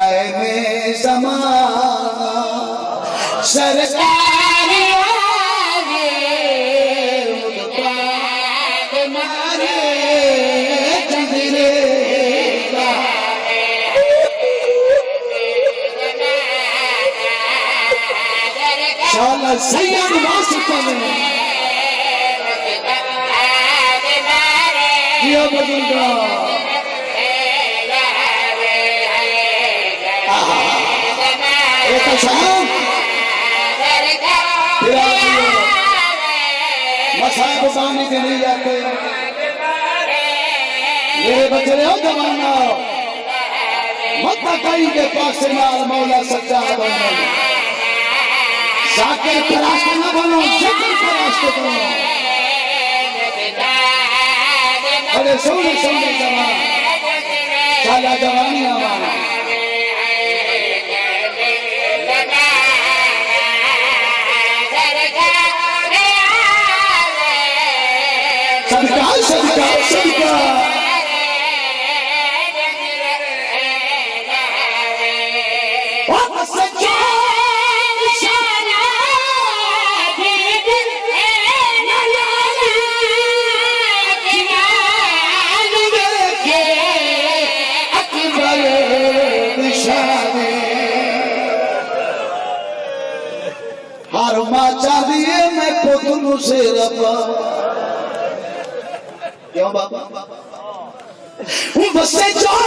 में ज़माना सरकार आगे मुल्तान मारे जंजीरे शाला सैयद वासिफ ने ये बजुर्गा मसाब पानी के नहीं जाते मेरे बच्चे हो जवाना मत कहीं के पास नाल मौला सच्चा बनो जाकर फराश न बनो जाकर फराश बनो अरे सोने सोने जवान चाला जवानी हमारा सदका सदका सदका हर माचा दिए मैं पुतलू से रबा क्यों बाबा बसे जो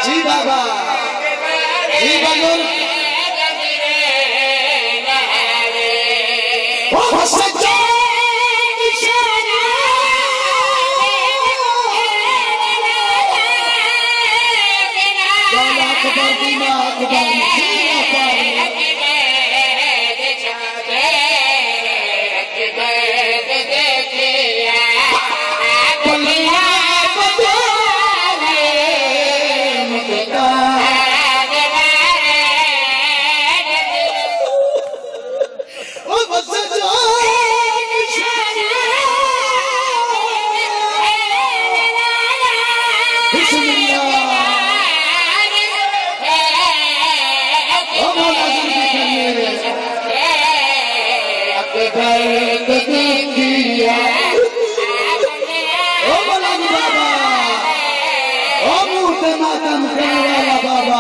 जी बाबा जी बाबा बाबा